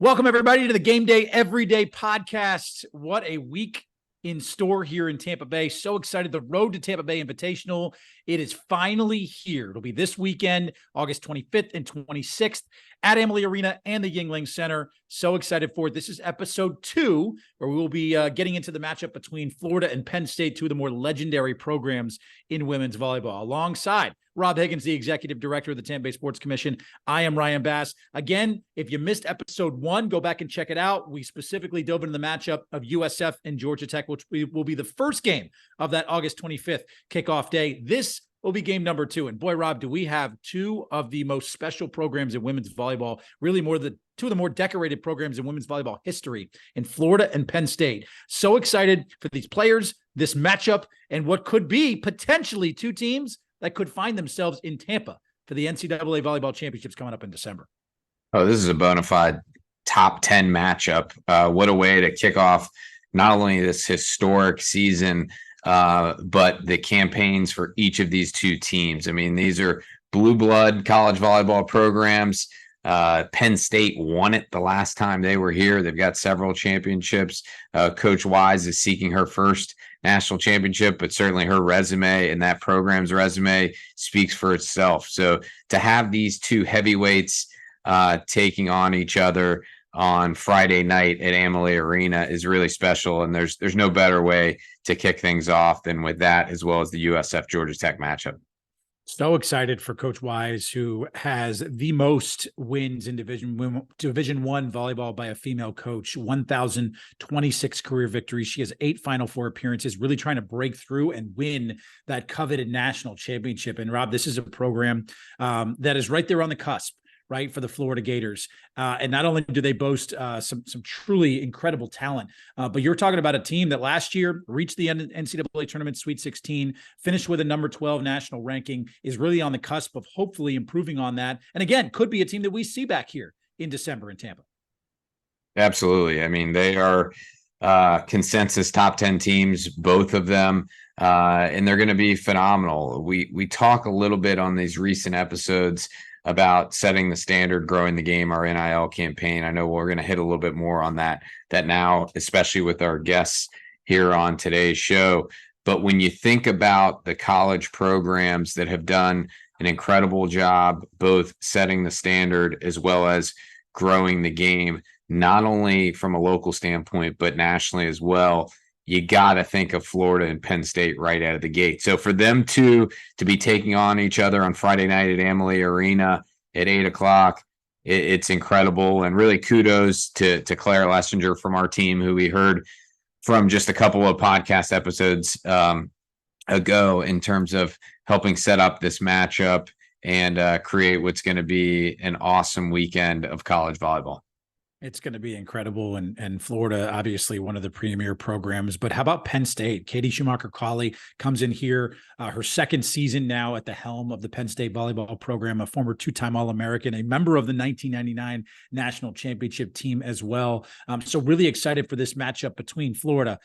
Welcome, everybody, to the Game Day Everyday podcast. What a week in store here in Tampa Bay. So excited. The road to Tampa Bay Invitational. It is finally here. It'll be this weekend, August 25th and 26th at Elli Arena and the Yuengling Center. So excited for it. This is episode 2, where we will be getting into the matchup between Florida and Penn State, two of the more legendary programs in women's volleyball. Alongside Rob Higgins, the executive director of the Tampa Bay Sports Commission, I am Ryan Bass. Again, if you missed episode 1, go back and check it out. We specifically dove into the matchup of USF and Georgia Tech, which will be the first game of that August 25th kickoff day. This will be game number 2. And boy, Rob, do we have two of the most special programs in women's volleyball, really two of the more decorated programs in women's volleyball history in Florida and Penn State. So excited for these players, this matchup, and what could be potentially two teams that could find themselves in Tampa for the NCAA Volleyball Championships coming up in December. Oh, this is a bona fide top 10 matchup. What a way to kick off not only this historic season, but the campaigns for each of these two teams. I mean, these are blue blood college volleyball programs. Penn State won it the last time they were here. They've got several championships. Coach Wise is seeking her first national championship, but certainly her resume and that program's resume speaks for itself. So to have these two heavyweights taking on each other on Friday night at Elli Arena is really special, and there's no better way to kick things off than with that, as well as the USF Georgia Tech matchup. So excited for Coach Wise, who has the most wins in Division I volleyball by a female coach, 1,026 career victories. She has 8 Final Four appearances, really trying to break through and win that coveted national championship. And Rob, this is a program that is right there on the cusp, right, for the Florida Gators. And not only do they boast some truly incredible talent, but you're talking about a team that last year reached the NCAA Tournament Sweet 16, finished with a number 12 national ranking, is really on the cusp of hopefully improving on that. And again, could be a team that we see back here in December in Tampa. Absolutely. I mean, they are consensus top 10 teams, both of them, and they're going to be phenomenal. We talk a little bit on these recent episodes about setting the standard, growing the game, our NIL campaign. I know we're going to hit a little bit more on that now, especially with our guests here on today's show. But when you think about the college programs that have done an incredible job, both setting the standard as well as growing the game, not only from a local standpoint, but nationally as well, you got to think of Florida and Penn State right out of the gate. So for them to be taking on each other on Friday night at Elli Arena at 8:00, it's incredible. And really kudos to Claire Lessinger from our team, who we heard from just a couple of podcast episodes ago in terms of helping set up this matchup and create what's going to be an awesome weekend of college volleyball. It's going to be incredible. And Florida, obviously one of the premier programs, but how about Penn State? Katie Schumacher-Cawley comes in here, her second season now at the helm of the Penn State volleyball program, a former 2-time All-American, a member of the 1999 national championship team as well. So really excited for this matchup between Florida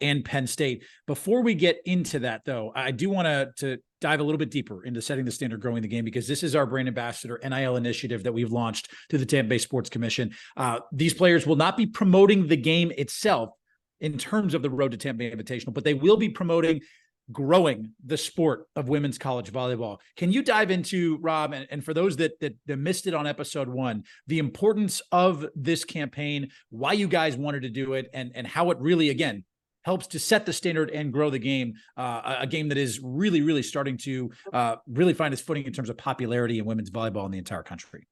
and Penn State. Before we get into that though, I do want to dive a little bit deeper into setting the standard, growing the game, because this is our brand ambassador NIL initiative that we've launched through the Tampa Bay Sports Commission. These players will not be promoting the game itself in terms of the road to Tampa Bay Invitational, but they will be promoting growing the sport of women's college volleyball. Can you dive into, Rob, and for those that missed it on episode 1, the importance of this campaign, why you guys wanted to do it, and how it really, again, helps to set the standard and grow the game, a game that is really, really starting to really find its footing in terms of popularity in women's volleyball in the entire country?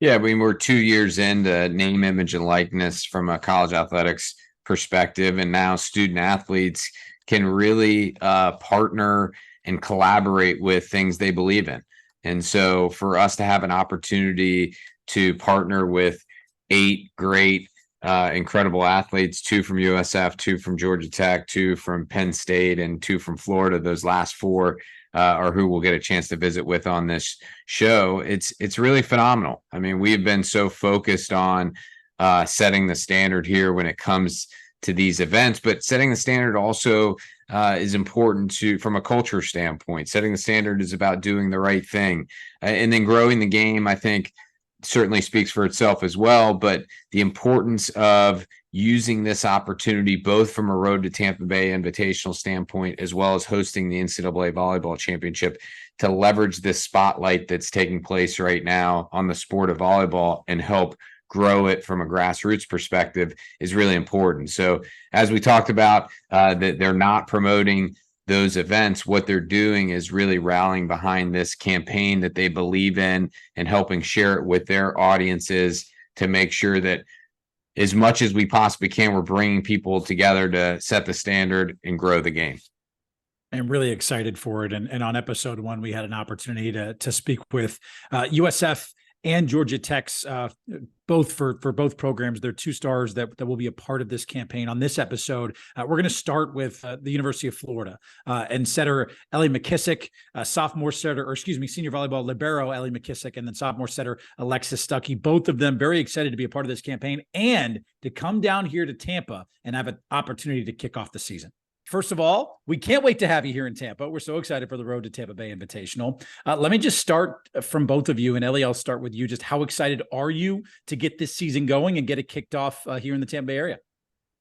Yeah, I mean, we're 2 years into name, image, and likeness from a college athletics perspective, and now student athletes can really partner and collaborate with things they believe in. And so for us to have an opportunity to partner with 8 great incredible athletes, 2 from USF, 2 from Georgia Tech, 2 from Penn State, and 2 from Florida. Those last 4 are who we'll get a chance to visit with on this show. It's really phenomenal. I mean, we have been so focused on setting the standard here when it comes to these events, but setting the standard also is important from a culture standpoint. Setting the standard is about doing the right thing, and then growing the game. I think certainly speaks for itself as well, but the importance of using this opportunity, both from a Road to Tampa Bay Invitational standpoint, as well as hosting the NCAA Volleyball Championship, to leverage this spotlight that's taking place right now on the sport of volleyball and help grow it from a grassroots perspective is really important. So as we talked about, that they're not promoting those events, what they're doing is really rallying behind this campaign that they believe in and helping share it with their audiences to make sure that as much as we possibly can, we're bringing people together to set the standard and grow the game. I'm really excited for it. And on episode 1, we had an opportunity to speak with USF and Georgia Tech's, both for both programs. They're 2 stars that will be a part of this campaign. On this episode, we're going to start with the University of Florida and setter Elli McKissock, senior volleyball libero Elli McKissock, and then sophomore setter Alexis Stucky. Both of them very excited to be a part of this campaign and to come down here to Tampa and have an opportunity to kick off the season. First of all, we can't wait to have you here in Tampa. We're so excited for the Road to Tampa Bay Invitational. Let me just start from both of you. And Elli, I'll start with you. Just how excited are you to get this season going and get it kicked off here in the Tampa Bay area?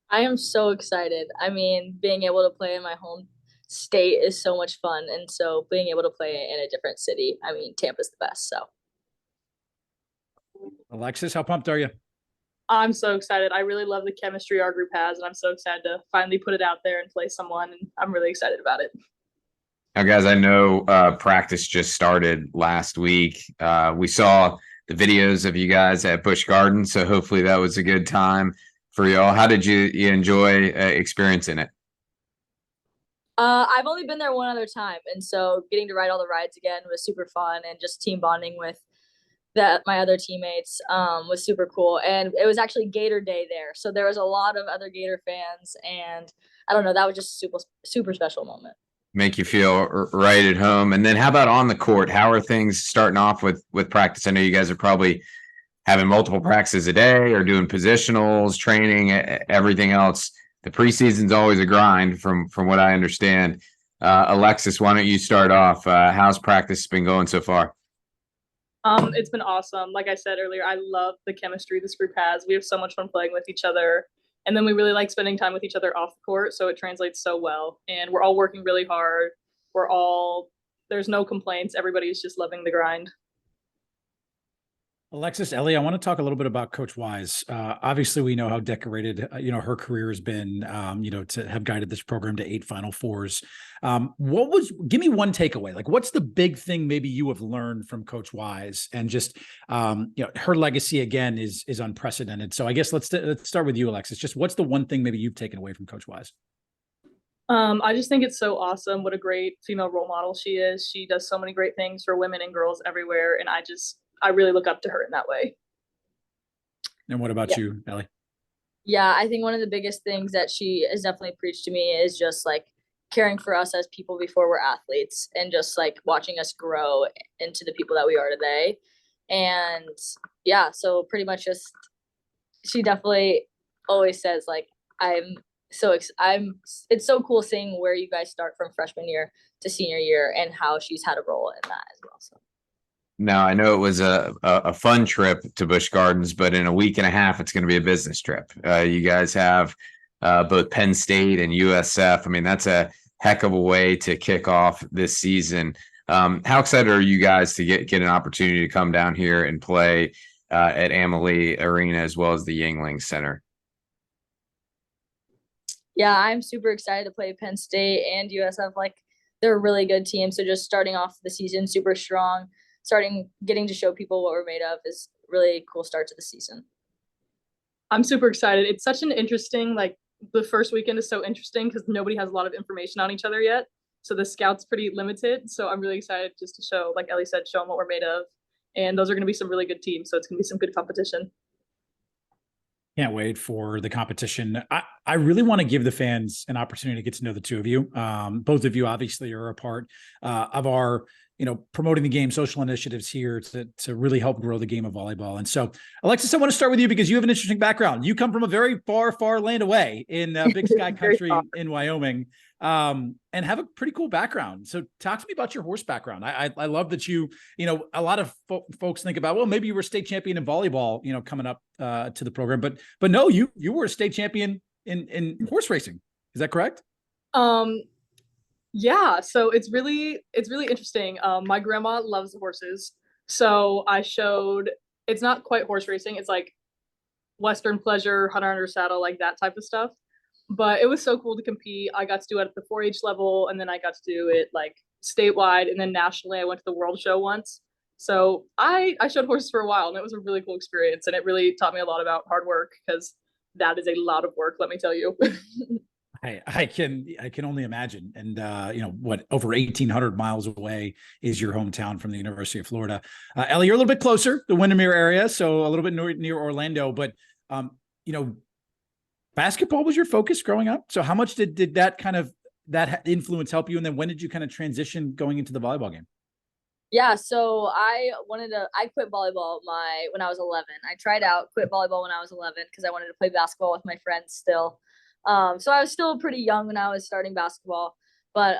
I am so excited. I mean, being able to play in my home state is so much fun. And so being able to play in a different city, I mean, Tampa's the best. So. Alexis, how pumped are you? I'm so excited. I really love the chemistry our group has, and I'm so excited to finally put it out there and play someone, and I'm really excited about it. Now, guys, I know practice just started last week. We saw the videos of you guys at Busch Gardens, so hopefully that was a good time for y'all. How did you enjoy experiencing it? I've only been there one other time, and so getting to ride all the rides again was super fun, and just team bonding with my other teammates was super cool. And it was actually Gator Day there, so there was a lot of other Gator fans, and I don't know, that was just super special moment. Make you feel right at home. And then how about on the court? How are things starting off with practice? I know you guys are probably having multiple practices a day or doing positionals, training, everything else. The preseason's always a grind from what I understand. Alexis, why don't you start off? How's practice been going so far? It's been awesome. Like I said earlier, I love the chemistry this group has. We have so much fun playing with each other. And then we really like spending time with each other off the court. So it translates so well. And we're all working really hard. There's no complaints. Everybody's just loving the grind. Alexis, Elli, I want to talk a little bit about Coach Wise. Obviously, we know how decorated, her career has been, to have guided this program to 8 Final Fours. Give me one takeaway. Like, what's the big thing maybe you have learned from Coach Wise? And just, her legacy, again, is unprecedented. So I guess let's start with you, Alexis. Just what's the one thing maybe you've taken away from Coach Wise? I just think it's so awesome. What a great female role model she is. She does so many great things for women and girls everywhere. And I really look up to her in that way. And what about you, Elli? Yeah, I think one of the biggest things that she has definitely preached to me is just like caring for us as people before we're athletes, and just like watching us grow into the people that we are today. And yeah, so pretty much just, she definitely always says like, it's so cool seeing where you guys start from freshman year to senior year and how she's had a role in that as well. So. Now, I know it was a fun trip to Busch Gardens, but in a week and a half, it's going to be a business trip. You guys have both Penn State and USF. I mean, that's a heck of a way to kick off this season. How excited are you guys to get an opportunity to come down here and play at Amalie Arena as well as the Yuengling Center? Yeah, I'm super excited to play Penn State and USF. Like, they're a really good team. So just starting off the season super strong. Getting to show people what we're made of is really a cool start to the season. I'm super excited. It's such an interesting, the first weekend is so interesting because nobody has a lot of information on each other yet. So the scout's pretty limited. So I'm really excited just to show, like Elli said, show them what we're made of. And those are going to be some really good teams. So it's going to be some good competition. Can't wait for the competition. I really want to give the fans an opportunity to get to know the two of you. Both of you obviously are a part of our promoting the game, social initiatives here to really help grow the game of volleyball. And so, Alexis, I want to start with you because you have an interesting background. You come from a very far land away in Big Sky country in Wyoming, and have a pretty cool background. So talk to me about your horse background. I love that a lot of folks think about, well, maybe you were state champion in volleyball, coming up to the program, but no, you were a state champion in horse racing. Is that correct? Yeah, so it's really interesting. My grandma loves horses, so it's not quite horse racing. It's like Western pleasure, hunter under saddle, like that type of stuff. But it was so cool to compete. I got to do it at the 4-H level, and then I got to do it like statewide, and then nationally. I went to the World Show once. So I showed horses for a while, and it was a really cool experience, and it really taught me a lot about hard work, because that is a lot of work, let me tell you. I can only imagine. And, over 1,800 miles away is your hometown from the University of Florida. Elli, you're a little bit closer, the Windermere area, so a little bit near Orlando, but, basketball was your focus growing up. So how much did that influence help you? And then when did you kind of transition going into the volleyball game? Yeah, so I quit volleyball when I was 11. I tried out, quit volleyball when I was 11 because I wanted to play basketball with my friends still. So I was still pretty young when I was starting basketball, but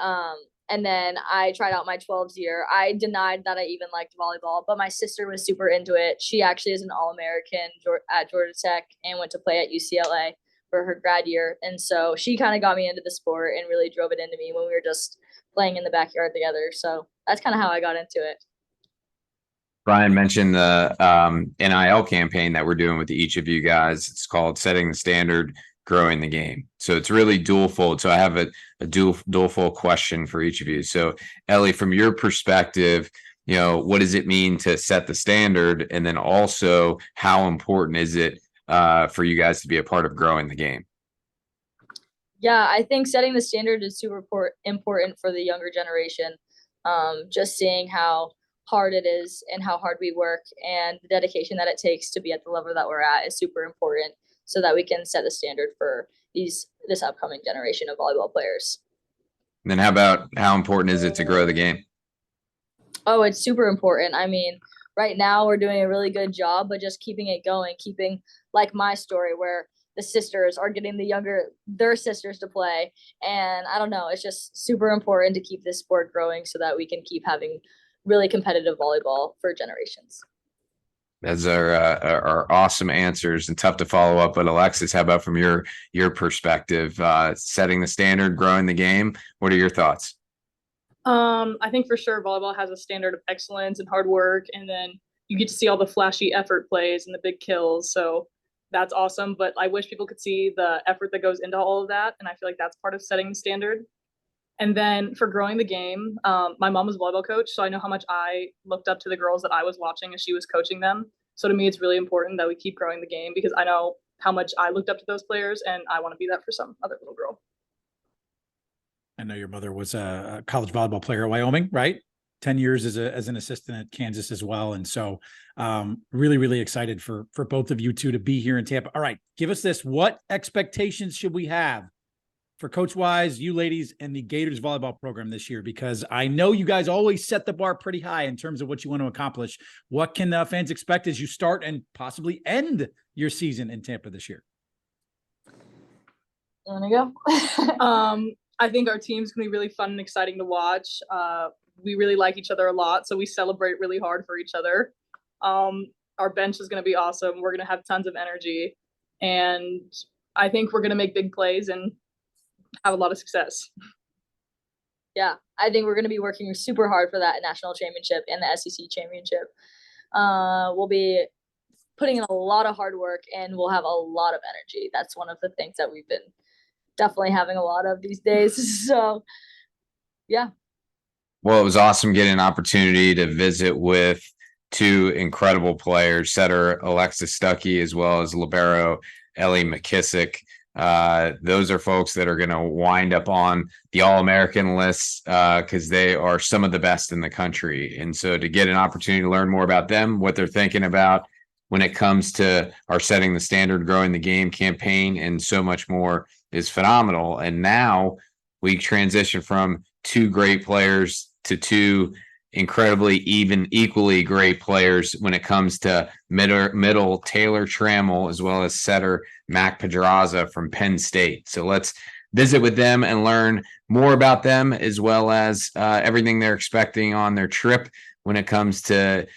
and then I tried out my 12s year. I denied that I even liked volleyball, but my sister was super into it. She actually is an All-American at Georgia Tech and went to play at UCLA for her grad year. And so she kind of got me into the sport and really drove it into me when we were just playing in the backyard together. So that's kind of how I got into it. Brian mentioned the NIL campaign that we're doing with each of you guys. It's called Setting the Standard, Growing the Game. So it's really dual-fold. So I have a dual-fold question for each of you. So Elli, from your perspective, what does it mean to set the standard? And then also, how important is it for you guys to be a part of growing the game? Yeah, I think setting the standard is super important for the younger generation. Just seeing how hard it is and how hard we work and the dedication that it takes to be at the level that we're at is super important, so that we can set the standard for this upcoming generation of volleyball players. And then how important is it to grow the game? Oh, it's super important. I mean, right now we're doing a really good job, but just keeping it going, keeping like my story where the sisters are getting their sisters to play. And I don't know, it's just super important to keep this sport growing so that we can keep having really competitive volleyball for generations. Those are awesome answers and tough to follow up. But Alexis, how about from your perspective, setting the standard, growing the game? What are your thoughts? I think for sure volleyball has a standard of excellence and hard work, and then you get to see all the flashy effort plays and the big kills. So that's awesome. But I wish people could see the effort that goes into all of that, and I feel like that's part of setting the standard. And then for growing the game, my mom was a volleyball coach, so I know how much I looked up to the girls that I was watching as she was coaching them. So to me, it's really important that we keep growing the game, because I know how much I looked up to those players, and I want to be that for some other little girl. I know your mother was a college volleyball player at Wyoming, right? 10 years as an assistant at Kansas as well. And so really, really excited for both of you two to be here in Tampa. All right, give us this. What expectations should we have for Coach Wise, you ladies, and the Gators volleyball program this year? Because I know you guys always set the bar pretty high in terms of what you want to accomplish. What can fans expect as you start and possibly end your season in Tampa this year? You want to go? I think our team's going to be really fun and exciting to watch. We really like each other a lot, so we celebrate really hard for each other. Our bench is going to be awesome. We're going to have tons of energy, and I think we're going to make big plays and have a lot of success. Yeah, I think we're going to be working super hard for that national championship and the SEC championship. We'll be putting in a lot of hard work, and we'll have a lot of energy. That's one of the things that we've been definitely having a lot of these days. So, yeah. Well, it was awesome getting an opportunity to visit with two incredible players, setter Alexis Stucky, as well as libero Elli McKissock. Those are folks that are going to wind up on the All-American list because they are some of the best in the country. And so to get an opportunity to learn more about them, what they're thinking about when it comes to our Setting the Standard, Growing the Game campaign, and so much more is phenomenal. And now we transition from two great players to two incredibly equally great players when it comes to middle Taylor Trammell, as well as setter Mac Podraza from Penn State. So let's visit with them and learn more about them, as well as everything they're expecting on their trip when it comes to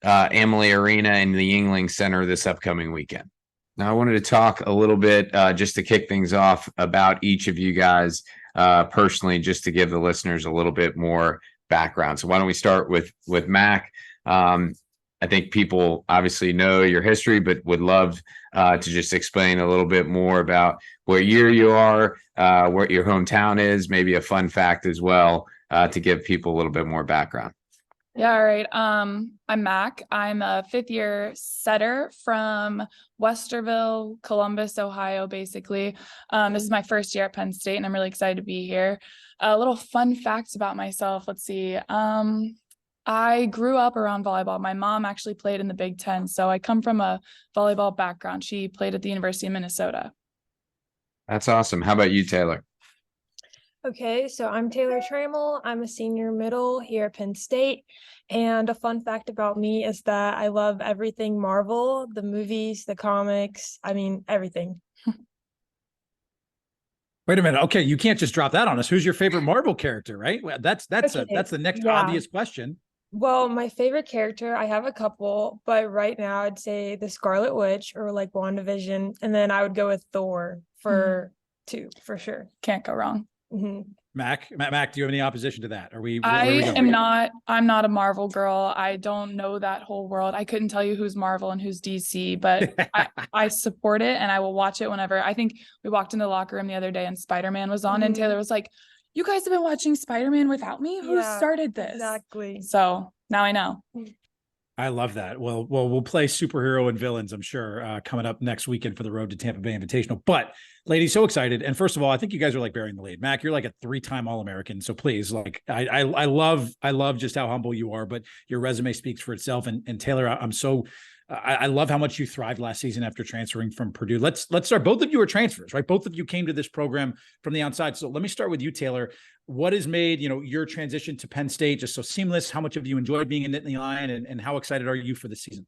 Amalie Arena and the Yuengling Center this upcoming weekend. Now, I wanted to talk a little bit just to kick things off about each of you guys personally, just to give the listeners a little bit more background. So why don't we start with Mac? I think people obviously know your history, but would love to just explain a little bit more about what year you are, what your hometown is, maybe a fun fact as well, to give people a little bit more background. Yeah, all right. I'm Mac. I'm a fifth-year setter from Westerville, Columbus, Ohio, basically. This is my first year at Penn State, and I'm really excited to be here. A little fun facts about myself. Let's see. I grew up around volleyball. My mom actually played in the Big Ten, so I come from a volleyball background. She played at the University of Minnesota. That's awesome. How about you, Taylor? Okay, so I'm Taylor Trammell. I'm a senior middle here at Penn State. And a fun fact about me is that I love everything Marvel, the movies, the comics, everything. Wait a minute. Okay, you can't just drop that on us. Who's your favorite Marvel character, right? Well, that's Okay, the next yeah. obvious question. Well, my favorite character, I have a couple, but right now I'd say the Scarlet Witch or like WandaVision. And then I would go with Thor for two, for sure. Can't go wrong. Mm-hmm. Mac, do you have any opposition to that? I'm not a Marvel girl. I don't know that whole world. I couldn't tell you who's Marvel and who's DC, but I support it and I will watch it whenever. I think we walked into the locker room the other day and Spider-Man was on, and Taylor was like, "You guys have been watching Spider-Man without me? Who started this?" Exactly. So now I know. I love that. Well, we'll play superhero and villains, I'm sure, coming up next weekend for the Road to Tampa Bay Invitational. But ladies, so excited. And first of all, I think you guys are like bearing the lead. Mac, you're like a 3-time All-American. So please, like, I love just how humble you are, but your resume speaks for itself. And Taylor, I love how much you thrived last season after transferring from Purdue. Let's start. Both of you are transfers, right? Both of you came to this program from the outside. So let me start with you, Taylor. What has made, your transition to Penn State just so seamless? How much have you enjoyed being a Nittany Lion, and how excited are you for the season?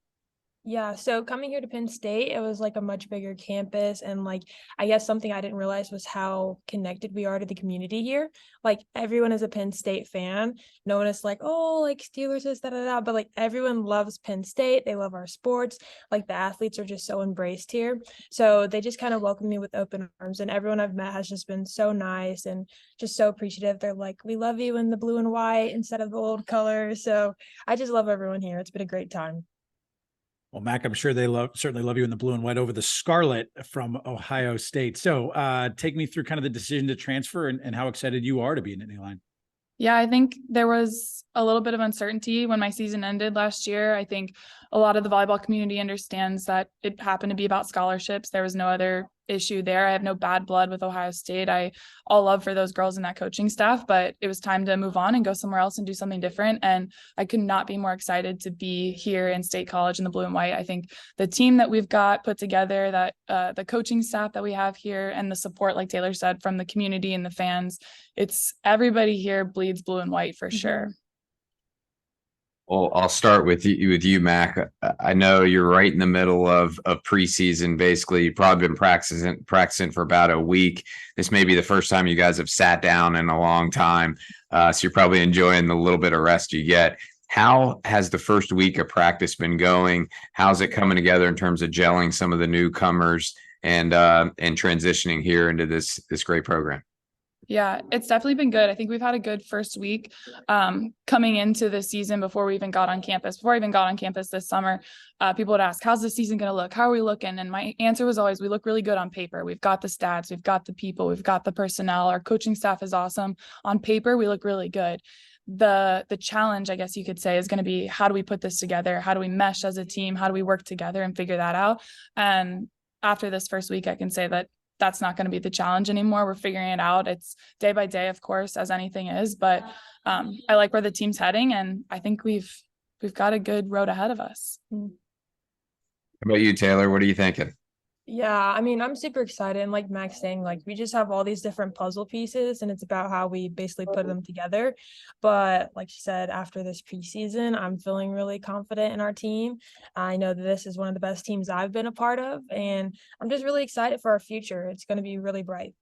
Yeah, so coming here to Penn State, it was like a much bigger campus. And like, I guess something I didn't realize was how connected we are to the community here. Like, everyone is a Penn State fan. No one is like, oh, like Steelers is da. But like, everyone loves Penn State. They love our sports. Like, the athletes are just so embraced here. So they just kind of welcome me with open arms. And everyone I've met has just been so nice and just so appreciative. They're like, we love you in the blue and white instead of the old colors. So I just love everyone here. It's been a great time. Well, Mac, I'm sure they certainly love you in the blue and white over the scarlet from Ohio State. So take me through kind of the decision to transfer and how excited you are to be in Nittany Lion. Yeah, I think there was a little bit of uncertainty when my season ended last year. I think a lot of the volleyball community understands that it happened to be about scholarships. There was no other issue there. I have no bad blood with Ohio State. All love for those girls and that coaching staff, but it was time to move on and go somewhere else and do something different. And I could not be more excited to be here in State College in the blue and white. I think the team that we've got put together, that the coaching staff that we have here, and the support, like Taylor said, from the community and the fans, it's everybody here bleeds blue and white for sure. Well, I'll start with you, Mac. I know you're right in the middle of preseason. Basically, you've probably been practicing for about a week. This may be the first time you guys have sat down in a long time. So you're probably enjoying the little bit of rest you get. How has the first week of practice been going? How's it coming together in terms of gelling some of the newcomers and transitioning here into this great program? Yeah, it's definitely been good. I think we've had a good first week coming into the season before we even got on campus. Before I even got on campus this summer, people would ask, how's the season going to look? How are we looking? And my answer was always, we look really good on paper. We've got the stats, we've got the people, we've got the personnel. Our coaching staff is awesome. On paper, we look really good. The challenge, I guess you could say, is going to be, how do we put this together? How do we mesh as a team? How do we work together and figure that out? And after this first week, I can say that that's not going to be the challenge anymore. We're figuring it out. It's day by day, of course, as anything is, but I like where the team's heading, and I think we've got a good road ahead of us. How about you, Taylor? What are you thinking? Yeah, I mean, I'm super excited. And like Max saying, like, we just have all these different puzzle pieces, and it's about how we basically put them together. But like she said, after this preseason, I'm feeling really confident in our team. I know that this is one of the best teams I've been a part of, and I'm just really excited for our future. It's going to be really bright.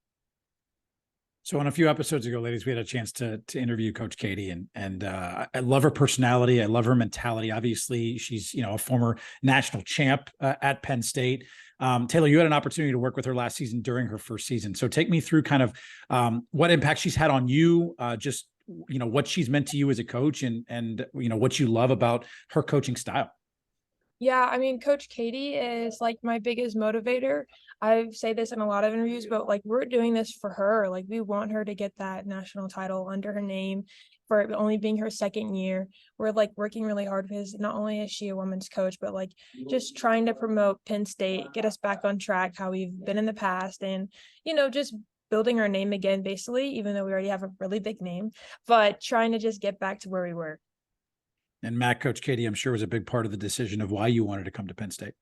So on a few episodes ago, ladies, we had a chance to interview Coach Katie, and I love her personality. I love her mentality. Obviously, she's a former national champ at Penn State. Taylor, you had an opportunity to work with her last season during her first season. So take me through kind of what impact she's had on you, just what she's meant to you as a coach, and what you love about her coaching style. Yeah, I mean, Coach Katie is like my biggest motivator. I say this in a lot of interviews, but like we're doing this for her. Like we want her to get that national title under her name for it only being her second year. We're like working really hard because not only is she a women's coach, but like just trying to promote Penn State, get us back on track how we've been in the past, and just building our name again, basically, even though we already have a really big name, but trying to just get back to where we were. And Matt, Coach Katie, I'm sure was a big part of the decision of why you wanted to come to Penn State.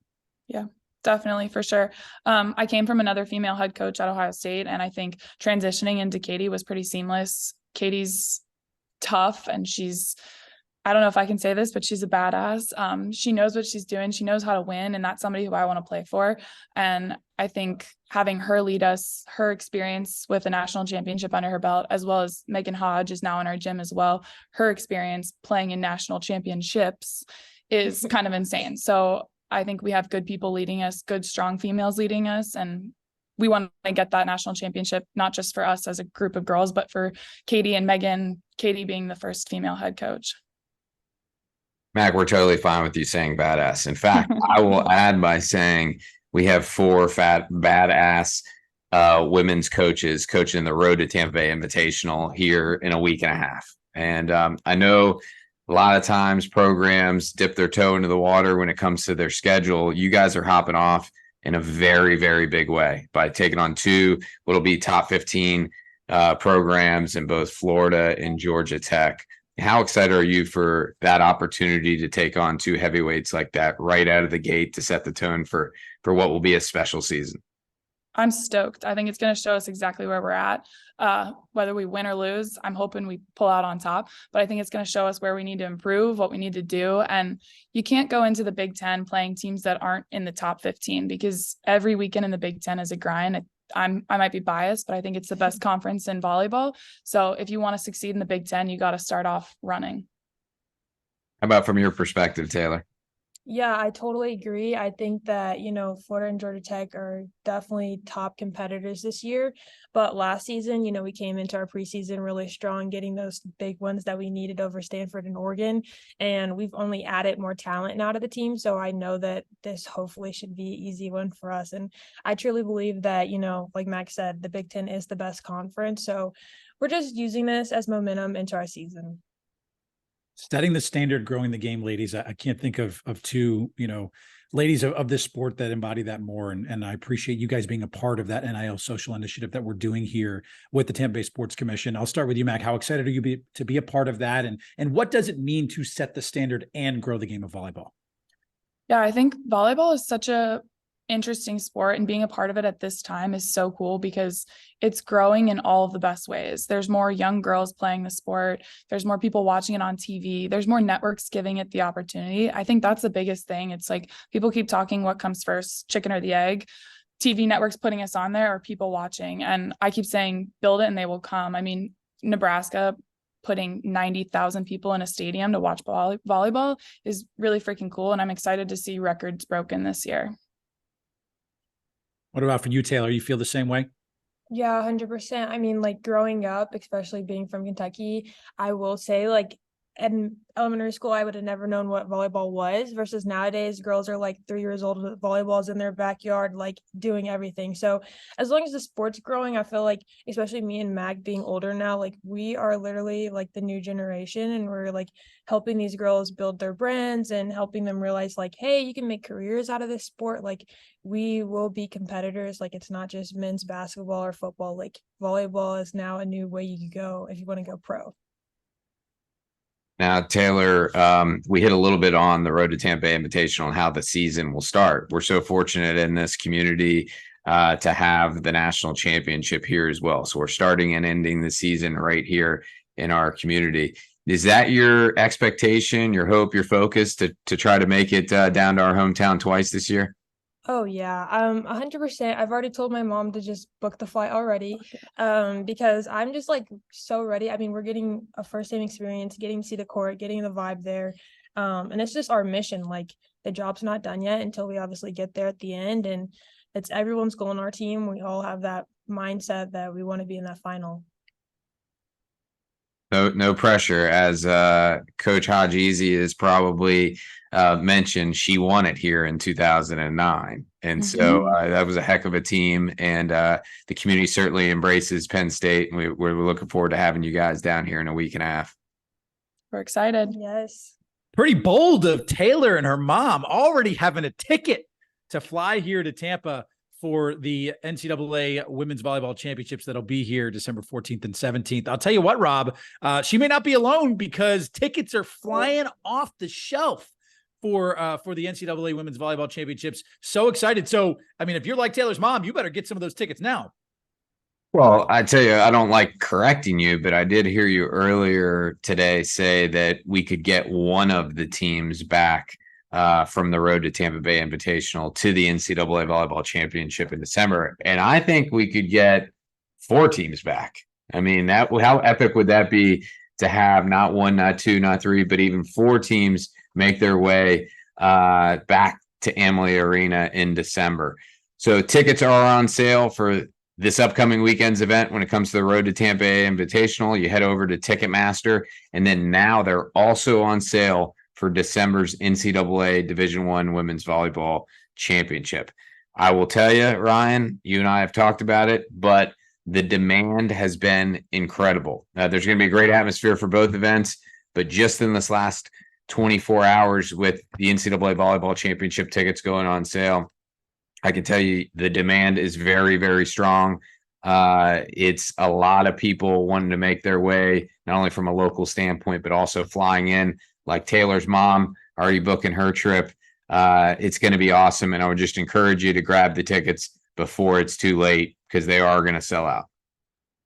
Yeah, definitely, for sure. I came from another female head coach at Ohio State, and I think transitioning into Katie was pretty seamless. Katie's tough, and I don't know if I can say this, but she's a badass. She knows what she's doing. She knows how to win, and that's somebody who I want to play for. And I think having her lead us, her experience with a national championship under her belt, as well as Megan Hodge is now in our gym as well. Her experience playing in national championships is kind of insane. So I think we have good people leading us, good, strong females leading us. And we want to get that national championship, not just for us as a group of girls, but for Katie and Megan, Katie being the first female head coach. Mac, we're totally fine with you saying badass. In fact, I will add by saying we have 4 badass women's coaches coaching the road to Tampa Bay Invitational here in a week and a half. And I know a lot of times programs dip their toe into the water when it comes to their schedule. You guys are hopping off in a very, very big way by taking on 2 what'll be top 15 programs in both Florida and Georgia Tech. How excited are you for that opportunity to take on 2 heavyweights like that right out of the gate to set the tone for what will be a special season? I'm stoked. I think it's going to show us exactly where we're at. Whether we win or lose, I'm hoping we pull out on top, but I think it's going to show us where we need to improve, what we need to do. And you can't go into the Big Ten playing teams that aren't in the top 15, because every weekend in the Big Ten is a grind. I might be biased, but I think it's the best conference in volleyball. So if you want to succeed in the Big Ten, you got to start off running. How about from your perspective, Taylor? Yeah, I totally agree. I think that, Florida and Georgia Tech are definitely top competitors this year. But last season, we came into our preseason really strong, getting those big ones that we needed over Stanford and Oregon. And we've only added more talent now to the team. So I know that this hopefully should be an easy one for us. And I truly believe that, like Max said, the Big Ten is the best conference. So we're just using this as momentum into our season. Setting the standard, growing the game, ladies. I can't think of 2, ladies of this sport that embody that more. And I appreciate you guys being a part of that NIL social initiative that we're doing here with the Tampa Bay Sports Commission. I'll start with you, Mac. How excited are you to be a part of that? And what does it mean to set the standard and grow the game of volleyball? Yeah, I think volleyball is such a interesting sport, and being a part of it at this time is so cool because it's growing in all of the best ways. There's more young girls playing the sport. There's more people watching it on TV. There's more networks giving it the opportunity. I think that's the biggest thing. It's like people keep talking, what comes first, chicken or the egg? TV networks putting us on there or people watching? And I keep saying, build it and they will come. I mean, Nebraska putting 90,000 people in a stadium to watch volleyball is really freaking cool. And I'm excited to see records broken this year. What about for you, Taylor? You feel the same way? Yeah, 100%. I mean, like growing up, especially being from Kentucky, I will say like in elementary school, I would have never known what volleyball was versus nowadays girls are like 3 years old with volleyballs in their backyard, like doing everything. So as long as the sport's growing, I feel like, especially me and Mag being older now, like we are literally like the new generation, and we're like helping these girls build their brands and helping them realize like, hey, you can make careers out of this sport. Like we will be competitors. Like it's not just men's basketball or football. Like volleyball is now a new way you can go if you want to go pro. Now, Taylor, we hit a little bit on the Road to Tampa Bay Invitational and how the season will start. We're so fortunate in this community to have the national championship here as well. So we're starting and ending the season right here in our community. Is that your expectation, your hope, your focus to try to make it down to our hometown twice this year? Oh yeah, 100%. I've already told my mom to just book the flight already, because I'm just like so ready. I mean, we're getting a first-time experience, getting to see the court, getting the vibe there, and it's just our mission. Like the job's not done yet until we obviously get there at the end, and it's everyone's goal in our team. We all have that mindset that we want to be in that final. No pressure. As Coach Hajizi has probably mentioned, she won it here in 2009. And so that was a heck of a team. And the community certainly embraces Penn State. And we're looking forward to having you guys down here in a week and a half. We're excited. Yes. Pretty bold of Taylor and her mom already having a ticket to fly here to Tampa for the NCAA Women's Volleyball Championships that'll be here December 14th and 17th. I'll tell you what, Rob, she may not be alone because tickets are flying off the shelf for the NCAA Women's Volleyball Championships. So excited. So, I mean, if you're like Taylor's mom, you better get some of those tickets now. Well, I tell you, I don't like correcting you, but I did hear you earlier today say that we could get one of the teams back from the Road to Tampa Bay Invitational to the NCAA Volleyball Championship in December. And I think we could get 4 teams back. I mean, how epic would that be to have not 1, not 2, not 3, but even 4 teams make their way back to Amalie Arena in December. So tickets are on sale for this upcoming weekend's event. When it comes to the Road to Tampa Bay Invitational, you head over to Ticketmaster, and then now they're also on sale for December's NCAA Division I Women's Volleyball Championship. I will tell you, Ryan, you and I have talked about it, but the demand has been incredible. There's going to be a great atmosphere for both events, but just in this last 24 hours with the NCAA Volleyball Championship tickets going on sale, I can tell you the demand is very, very strong. It's a lot of people wanting to make their way, not only from a local standpoint, but also flying in, like Taylor's mom already booking her trip. It's going to be awesome. And I would just encourage you to grab the tickets before it's too late, because they are going to sell out.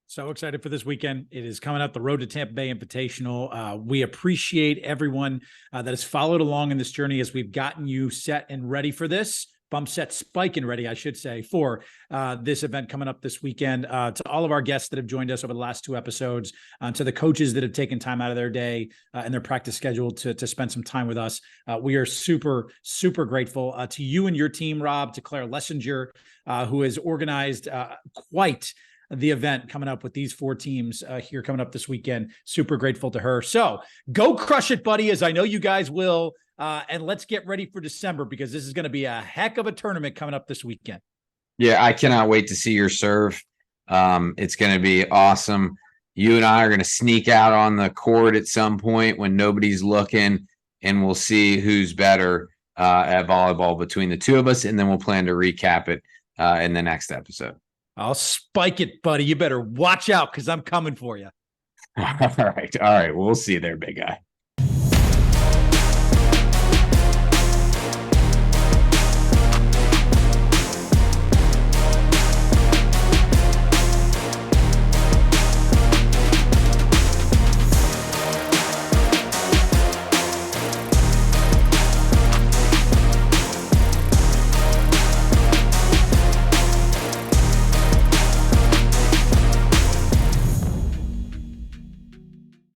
So excited for this weekend. It is coming up, the Road to Tampa Bay Invitational. We appreciate everyone that has followed along in this journey as we've gotten you set and ready for this. Bump set, spike and ready, I should say, for this event coming up this weekend. To all of our guests that have joined us over the last 2 episodes, to the coaches that have taken time out of their day and their practice schedule to spend some time with us. We are super, super grateful to you and your team, Rob, to Claire Lessinger, who has organized quite the event coming up with these 4 teams here coming up this weekend. Super grateful to her. So go crush it, buddy, as I know you guys will. And let's get ready for December, because this is going to be a heck of a tournament coming up this weekend. Yeah, I cannot wait to see your serve. It's going to be awesome. You and I are going to sneak out on the court at some point when nobody's looking, and we'll see who's better at volleyball between the 2 of us, and then we'll plan to recap it in the next episode. I'll spike it, buddy. You better watch out, because I'm coming for you. All right. We'll see you there, big guy.